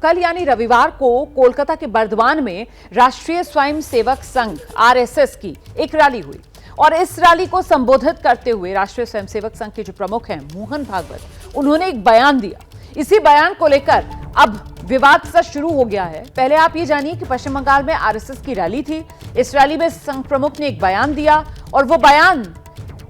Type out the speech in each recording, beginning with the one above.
कल यानी रविवार को कोलकाता के बर्दवान में राष्ट्रीय स्वयंसेवक संघ आरएसएस की एक रैली हुई और इस रैली को संबोधित करते हुए राष्ट्रीय स्वयंसेवक संघ के जो प्रमुख हैं मोहन भागवत, उन्होंने एक बयान दिया। इसी बयान को लेकर अब विवाद सा शुरू हो गया है। पहले आप ये जानिए कि पश्चिम बंगाल में आरएसएस की रैली थी। इस रैली में संघ प्रमुख ने एक बयान दिया और वो बयान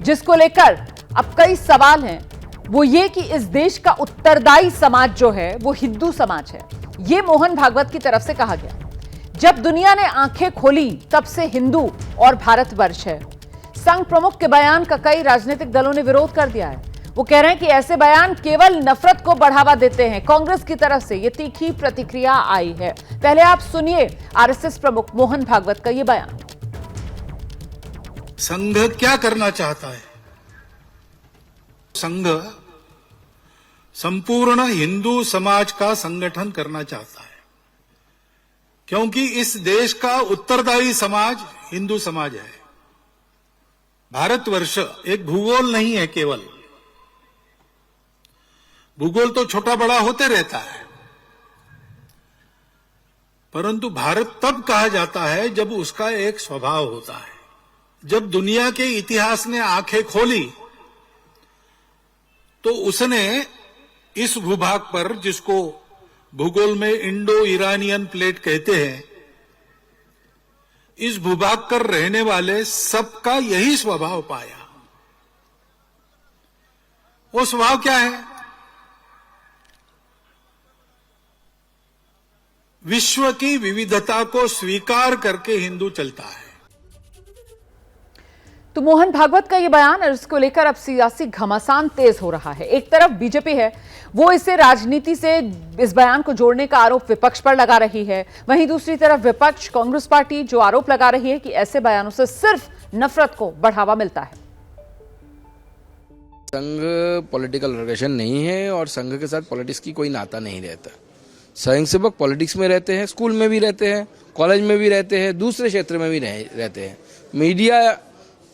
जिसको लेकर अब कई सवाल हैं वो ये कि इस देश का उत्तरदायी समाज जो है वो हिंदू समाज है। ये मोहन भागवत की तरफ से कहा गया। जब दुनिया ने आंखें खोली तब से हिंदू और भारतवर्ष है। संघ प्रमुख के बयान का कई राजनीतिक दलों ने विरोध कर दिया है। वो कह रहे हैं कि ऐसे बयान केवल नफरत को बढ़ावा देते हैं। कांग्रेस की तरफ से ये तीखी प्रतिक्रिया आई है। पहले आप सुनिए आरएसएस प्रमुख मोहन भागवत का ये बयान। संघ क्या करना चाहता है? संघ संपूर्ण हिंदू समाज का संगठन करना चाहता है, क्योंकि इस देश का उत्तरदायी समाज हिंदू समाज है। भारतवर्ष एक भूगोल नहीं है केवल। भूगोल तो छोटा बड़ा होते रहता है, परंतु भारत तब कहा जाता है जब उसका एक स्वभाव होता है। जब दुनिया के इतिहास ने आंखें खोली तो उसने इस भूभाग पर, जिसको भूगोल में इंडो ईरानियन प्लेट कहते हैं, इस भूभाग पर रहने वाले सबका यही स्वभाव पाया। वो स्वभाव क्या है? विश्व की विविधता को स्वीकार करके हिंदू चलता है। तो मोहन भागवत का ये बयान और इसको लेकर अब सियासी घमासान तेज हो रहा है। एक तरफ बीजेपी है, वो इसे राजनीति से इस बयान को जोड़ने का आरोप विपक्ष पर लगा रही है। वहीं दूसरी तरफ विपक्ष कांग्रेस पार्टी जो आरोप लगा रही है कि ऐसे बयानों से सिर्फ नफरत को बढ़ावा मिलता है। संघ पॉलिटिकल ऑर्गेनाइजेशन नहीं है और संघ के साथ पॉलिटिक्स की कोई नाता नहीं रहता। स्वयंसेवक पॉलिटिक्स में रहते हैं, स्कूल में भी रहते हैं, कॉलेज में भी रहते हैं, दूसरे क्षेत्र में भी रहते हैं। मीडिया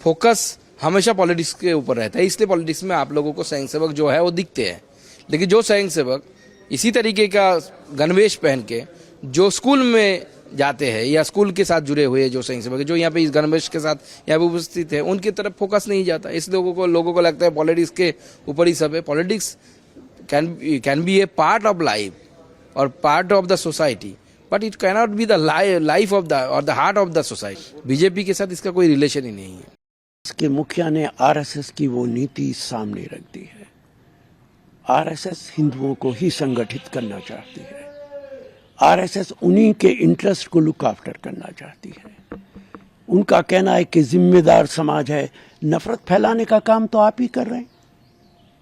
फोकस हमेशा पॉलिटिक्स के ऊपर रहता है, इसलिए पॉलिटिक्स में आप लोगों को स्वयंसेवक जो है वो दिखते हैं। लेकिन जो स्वयंसेवक इसी तरीके का गणवेश पहन के जो स्कूल में जाते हैं या स्कूल के साथ जुड़े हुए जो स्वयंसेवक जो यहाँ पे इस गणवेश के साथ यहाँ पे उपस्थित है, उनकी तरफ फोकस नहीं जाता। इस लोगों को लगता है पॉलिटिक्स के ऊपर ही सब है। Politics can be a part of life और part of the society, but it cannot be the life of the और the heart of the society. BJP के साथ इसका कोई रिलेशन ही नहीं है। इसके मुखिया ने आरएसएस की वो नीति सामने रख दी है। आरएसएस हिंदुओं को ही संगठित करना चाहती है। आरएसएस उन्हीं के इंटरेस्ट को लुक आफ्टर करना चाहती है। उनका कहना है कि जिम्मेदार समाज है। नफरत फैलाने का काम तो आप ही कर रहे हैं।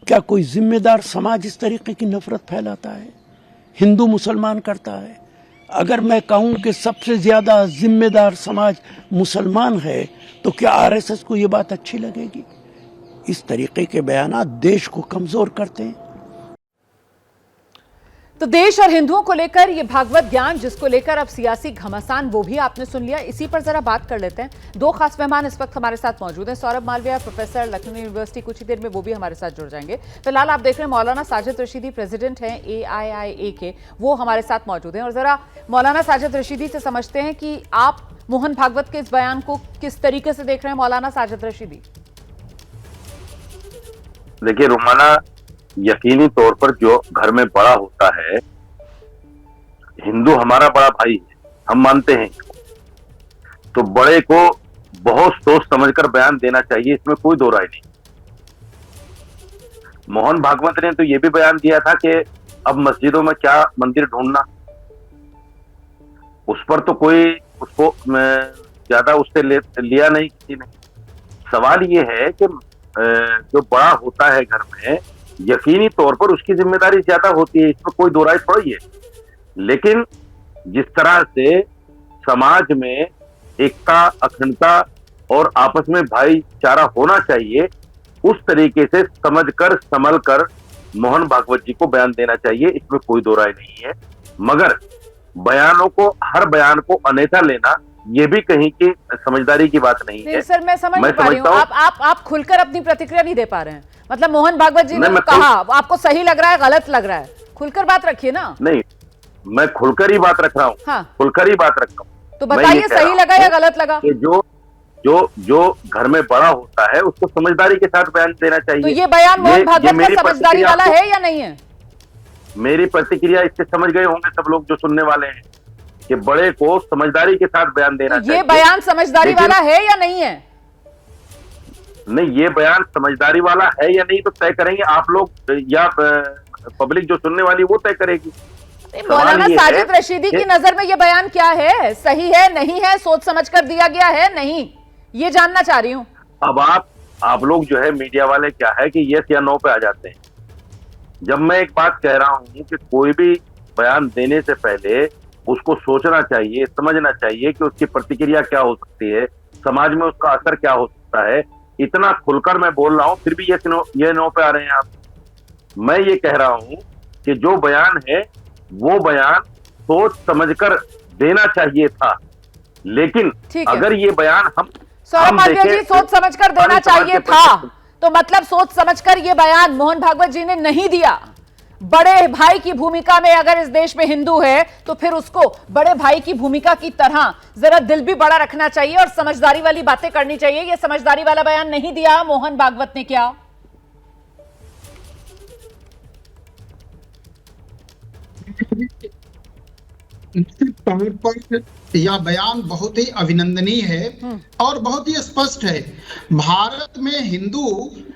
क्या कोई जिम्मेदार समाज इस तरीके की नफरत फैलाता है? हिंदू मुसलमान करता है। अगर मैं कहूं कि सबसे ज्यादा जिम्मेदार समाज मुसलमान है तो क्या आरएसएस को यह बात अच्छी लगेगी? इस तरीके के बयानात देश को कमजोर करते हैं। तो देश और हिंदुओं को लेकर ये भागवत ज्ञान जिसको लेकर अब सियासी घमासान वो भी आपने सुन लिया। इसी पर जरा बात कर लेते हैं। दो खास मेहमान इस वक्त हमारे साथ मौजूद हैं। सौरभ मालविया प्रोफेसर लखनऊ यूनिवर्सिटी, कुछ ही देर में वो भी हमारे साथ जुड़ जाएंगे। फिलहाल आप देख रहे हैं मौलाना साजिद रशीदी, प्रेसिडेंट हैं AIIA के, वो हमारे साथ मौजूद हैं। और जरा मौलाना साजिद रशीदी से समझते हैं कि आप मोहन भागवत के इस बयान को किस तरीके से देख रहे हैं। मौलाना साजिद रशीदी। देखिए रुमाना, यकीनी तौर पर जो घर में बड़ा होता है, हिंदू हमारा बड़ा भाई है, हम मानते हैं इसको, तो बड़े को बहुत सोच समझकर बयान देना चाहिए, इसमें कोई दो राय नहीं। मोहन भागवत ने तो यह भी बयान दिया था कि अब मस्जिदों में क्या मंदिर ढूंढना, उस पर तो कोई उसको ज्यादा उससे लिया नहीं किसी ने। सवाल ये है कि जो बड़ा होता है घर में, यकीनी तौर पर उसकी जिम्मेदारी ज्यादा होती है, इसमें कोई दो राय थोड़ी है। लेकिन जिस तरह से समाज में एकता, अखंडता और आपस में भाईचारा होना चाहिए, उस तरीके से समझकर संभलकर मोहन भागवत जी को बयान देना चाहिए, इसमें कोई दो राय नहीं है। मगर बयानों को, हर बयान को अन्यथा लेना, ये भी कहीं की समझदारी की बात नहीं है। सर मैं समझ पा रही हूँ, आप खुलकर अपनी प्रतिक्रिया नहीं दे पा रहे हैं। मतलब मोहन भागवत जी ने कहा, आपको सही लग रहा है, गलत लग रहा है, खुलकर बात रखिए ना। नहीं, मैं खुलकर ही बात रख रहा हूँ। हाँ। खुलकर ही बात रख रहा हूँ। तो मैं बताइए ये कह सही रहा लगा हूँ या गलत लगा? कि जो घर में बड़ा होता है उसको समझदारी के साथ बयान देना चाहिए। तो ये बयान मोहन भागवत मेरी का समझदारी प्रतिक्रिया वाला आपको- है या नहीं है? मेरी प्रतिक्रिया इससे समझ गए होंगे सब लोग जो सुनने वाले हैं कि बड़े को समझदारी के साथ बयान देना तो चाहिए। ये बयान समझदारी लेकिन- वाला है या नहीं है? नहीं, ये बयान समझदारी वाला है या नहीं तो तय करेंगे आप लोग या पब्लिक जो सुनने वाली वो तय करेगी। मौलाना ये साजिद है रशीदी कि- की नजर में ये बयान क्या है? सही है, नहीं है, सोच समझ कर दिया गया है, नहीं, ये जानना चाह रही हूं। अब आप लोग जो है मीडिया वाले क्या है कि यस या नो पे आ जाते हैं। जब मैं एक बात कह रहा हूं कि कोई भी बयान देने से पहले उसको सोचना चाहिए, समझना चाहिए कि उसकी प्रतिक्रिया क्या हो सकती है, समाज में उसका असर क्या हो सकता है। इतना खुलकर मैं बोल रहा हूं फिर भी ये नो पे आ रहे हैं आप। मैं ये कह रहा हूं कि जो बयान है वो बयान सोच समझकर देना चाहिए था, लेकिन ठीक है। अगर ये बयान सौरभ मालवीय जी, सोच समझकर देना चाहिए था, तो मतलब सोच समझकर ये बयान मोहन भागवत जी ने नहीं दिया। बड़े भाई की भूमिका में अगर इस देश में हिंदू है तो फिर उसको बड़े भाई की भूमिका की तरह जरा दिल भी बड़ा रखना चाहिए और समझदारी वाली बातें करनी चाहिए। ये समझदारी वाला बयान नहीं दिया मोहन भागवत ने क्या? निश्चित तौर पर यह बयान बहुत ही अभिनंदनीय है और बहुत ही स्पष्ट है। भारत में हिंदू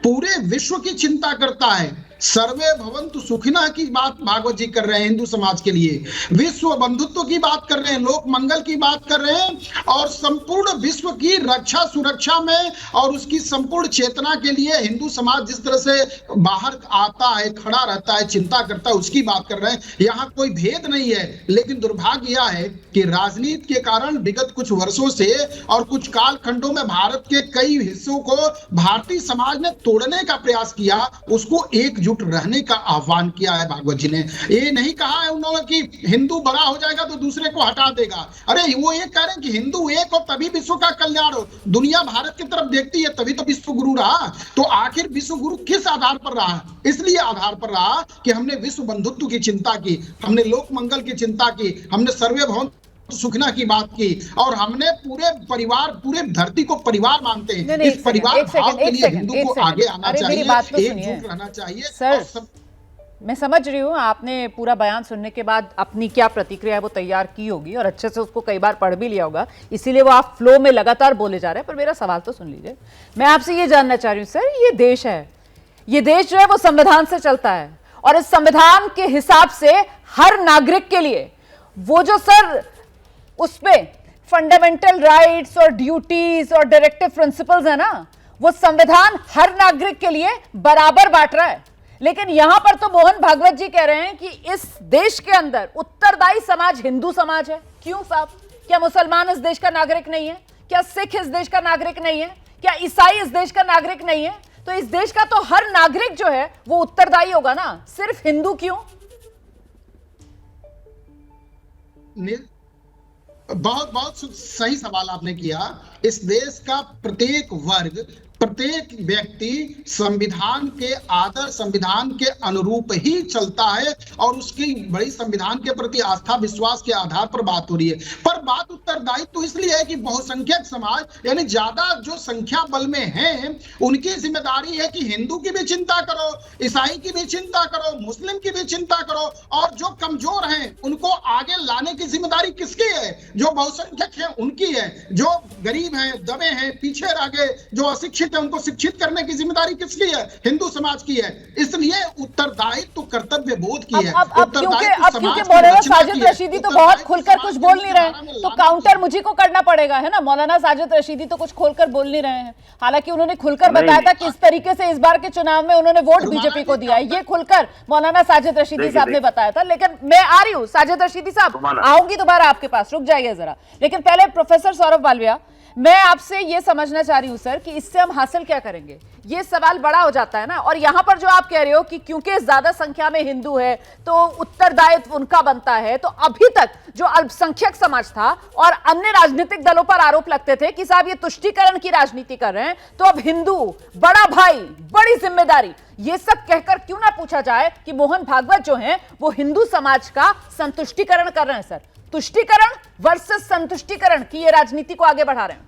पूरे विश्व की चिंता करता है। सर्वे भवन्तु सुखिनः की बात भागवत जी कर रहे हैं हिंदू समाज के लिए, विश्व बंधुत्व की बात कर रहे हैं, लोक मंगल की बात कर रहे हैं और संपूर्ण विश्व की रक्षा सुरक्षा में और उसकी संपूर्ण चेतना के लिए हिंदू समाज जिस तरह से बाहर आता है, खड़ा रहता है, चिंता करता है, उसकी बात कर रहे हैं। यहाँ कोई भेद नहीं है, लेकिन दुर्भाग्य यह है कि राजनीति के कारण विगत कुछ वर्षों से और कुछ कालखंडों में भारत के कई हिस्सों को भारतीय समाज ने तोड़ने का प्रयास किया, उसको एकजुट रहने का आह्वान किया है भागवत जी ने। ये नहीं कहा है उन्होंने कि हिंदू बड़ा हो जाएगा तो दूसरे को हटा देगा। अरे वो ये कह रहे हैं कि हिंदू एक हो तभी विश्व का कल्याण हो। दुनिया भारत की तरफ देखती है तभी तो विश्व गुरु रहा। तो आखिर विश्व गुरु किस आधार पर रहा? इसलिए आधार पर रहा कि हमने विश्व बंधुत्व की चिंता की, हमने लोक मंगल की चिंता की, हमने सर्वे भवन सुखना की बात की और हमने पूरे परिवार, पूरे धरती को परिवार मानते हैं। नहीं, इस परिवार भाव के लिए हिंदू को आगे आना चाहिए, एकजुट रहना चाहिए। सर, मैं समझ रही हूँ आपने पूरा बयान सुनने के बाद अपनी क्या प्रतिक्रिया है वो तैयार की होगी और अच्छे से उसको कई बार पढ़ भी लिया होगा, इसीलिए वो आप फ्लो में लगातार बोले जा रहे हैं। पर मेरा सवाल तो सुन लीजिए। मैं आपसे ये जानना चाह रही हूँ सर, ये देश है, ये देश जो है वो संविधान से चलता है और इस संविधान के हिसाब से हर नागरिक के लिए वो जो सर उसमें फंडामेंटल राइट्स और ड्यूटीज और डायरेक्टिव प्रिंसिपल्स है ना, वो संविधान हर नागरिक के लिए बराबर बांट रहा है। लेकिन यहां पर तो मोहन भागवत जी कह रहे हैं कि इस देश के अंदर उत्तरदायी समाज हिंदू समाज है। क्यों साहब? क्या मुसलमान इस देश का नागरिक नहीं है? क्या सिख इस देश का नागरिक नहीं है? क्या ईसाई इस देश का नागरिक नहीं है? तो इस देश का तो हर नागरिक जो है वो उत्तरदायी होगा ना, सिर्फ हिंदू क्यों? बहुत बहुत सही सवाल आपने किया। इस देश का प्रत्येक वर्ग, प्रत्येक व्यक्ति संविधान के आदर, संविधान के अनुरूप ही चलता है और उसकी बड़ी संविधान के प्रति आस्था विश्वास के आधार पर बात हो रही है। पर बात उत्तरदायित्व तो इसलिए है कि बहुसंख्यक समाज यानी ज्यादा जो संख्या बल में है उनकी जिम्मेदारी है कि हिंदू की भी चिंता करो, ईसाई की भी चिंता करो, मुस्लिम की भी चिंता करो और जो कमजोर हैं उनको आगे लाने की जिम्मेदारी किसकी है? जो बहुसंख्यक है उनकी है। जो गरीब हैं, दबे हैं, पीछे रह गए, जो अशिक्षित है उनको शिक्षित करने की जिम्मेदारी किसकी है? हिंदू समाज की है। इसलिए उत्तरदायित्व कर्तव्य बोध की है। अब क्योंकि मौलाना साजिद रशीदी तो बहुत खुलकर कुछ बोल नहीं रहे हैं, तो काउंटर मुझे को करना पड़ेगा, है ना? मौलाना साजिद रशीदी तो कुछ खोलकर बोल नहीं रहे हैं। हालांकि उन्होंने खुलकर बताया था कि इस तरीके से इस बार के चुनाव में उन्होंने वोट बीजेपी को दिया है, ये खुलकर मौलाना साजिद रशीदी साहब ने बताया था। लेकिन मैं आ रही हूँ साजिद रशीदी साहब, आऊंगी दोबारा आपके पास, रुक जाइए जरा। लेकिन पहले प्रोफेसर सौरभ मालवीय, मैं आपसे ये समझना चाह रही हूं सर कि इससे हम हासिल क्या करेंगे? ये सवाल बड़ा हो जाता है ना। और यहां पर जो आप कह रहे हो कि क्योंकि ज्यादा संख्या में हिंदू है तो उत्तरदायित्व उनका बनता है, तो अभी तक जो अल्पसंख्यक समाज था और अन्य राजनीतिक दलों पर आरोप लगते थे कि साहब ये तुष्टीकरण की राजनीति कर रहे हैं, तो अब हिंदू, बड़ा भाई, बड़ी जिम्मेदारी, ये सब कहकर क्यों ना पूछा जाए कि मोहन भागवत जो हैं वो हिंदू समाज का संतुष्टीकरण कर रहे हैं। सर, तुष्टीकरण वर्सेस संतुष्टीकरण की ये राजनीति को आगे बढ़ा रहे हैं।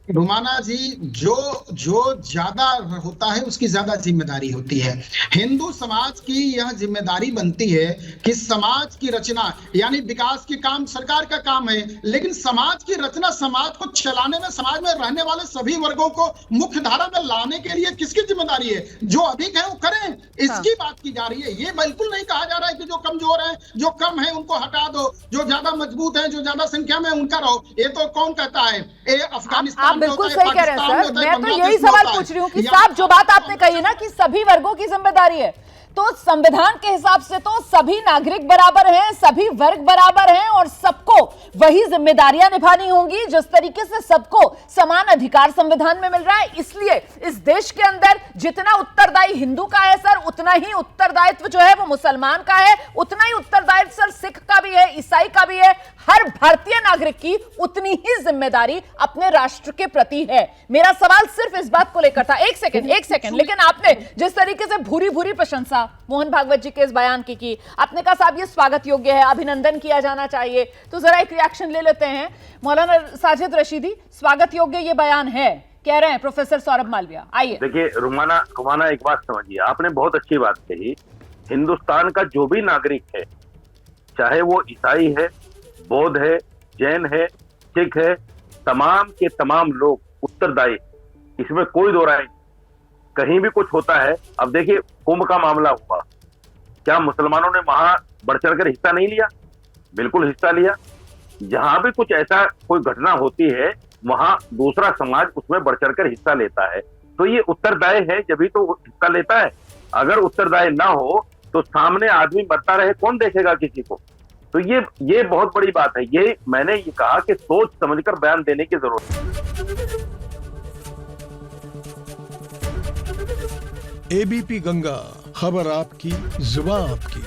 रुमाना जी, जो ज्यादा होता है उसकी ज्यादा जिम्मेदारी होती है। हिंदू समाज की यह जिम्मेदारी बनती है कि समाज की रचना, यानी विकास के काम सरकार का काम है, लेकिन समाज की रचना, समाज को चलाने में, समाज में रहने वाले सभी वर्गों को मुख्य धारा में लाने के लिए किसकी जिम्मेदारी है? जो अधिक है वो करें, इसकी बात की जा रही है। ये बिल्कुल नहीं कहा जा रहा है कि जो कमजोर है, जो कम है, उनको हटा दो, जो ज्यादा मजबूत है, जो ज्यादा संख्या में, उनका रहो। ये तो कौन कहता है? आप बिल्कुल सही कह रहे हैं सर। मैं तो यही सवाल पूछ रही हूँ कि साहब जो बात आपने कही ना कि सभी वर्गों की जिम्मेदारी है, तो संविधान के हिसाब से तो सभी नागरिक बराबर हैं, सभी वर्ग बराबर हैं और सबको वही जिम्मेदारियां निभानी होंगी जिस तरीके से सबको समान अधिकार संविधान में मिल रहा है। इसलिए इस देश के अंदर जितना उत्तरदायी हिंदू का है सर, उतना ही उत्तरदायित्व जो है वो मुसलमान का है, उतना ही उत्तरदायित्व सर सिख का भी है, ईसाई का भी है। हर भारतीय नागरिक की उतनी ही जिम्मेदारी अपने राष्ट्र के प्रति है। मेरा सवाल सिर्फ इस बात को लेकर था। एक सेकंड, लेकिन आपने जिस तरीके से भूरी भूरी प्रशंसा मोहन भागवत जी के इस बयान की आपने कहा साहब ये स्वागत योग्य है, अभिनंदन किया जाना चाहिए, तो जरा एक रिएक्शन ले लेते हैं। मौलाना साजिद रशीदी, स्वागत योग्य ये बयान है कह रहे हैं प्रोफेसर सौरभ मालविया। आइए। देखिए रुमाना एक बात समझिए, आपने बहुत अच्छी बात कही। हिंदुस्तान का जो भी नागरिक है, चाहे वो ईसाई है, बौद्ध है, जैन है, सिख है, तमाम के तमाम लोग उत्तरदायी, इसमें कोई दो राय नहीं। कहीं भी कुछ होता है, अब देखिए कुंभ का मामला हुआ, क्या मुसलमानों ने वहां बढ़ चढ़कर हिस्सा नहीं लिया? बिल्कुल हिस्सा लिया। जहां भी कुछ ऐसा कोई घटना होती है, वहां दूसरा समाज उसमें बढ़ चढ़कर हिस्सा लेता है, तो ये उत्तरदायी है, जब तो हिस्सा लेता है। अगर उत्तरदायी ना हो तो सामने आदमी मरता रहे, कौन देखेगा किसी को? तो ये बहुत बड़ी बात है। ये मैंने ये कहा कि सोच समझकर बयान देने की जरूरत है। एबीपी गंगा, खबर आपकी, जुबान आपकी।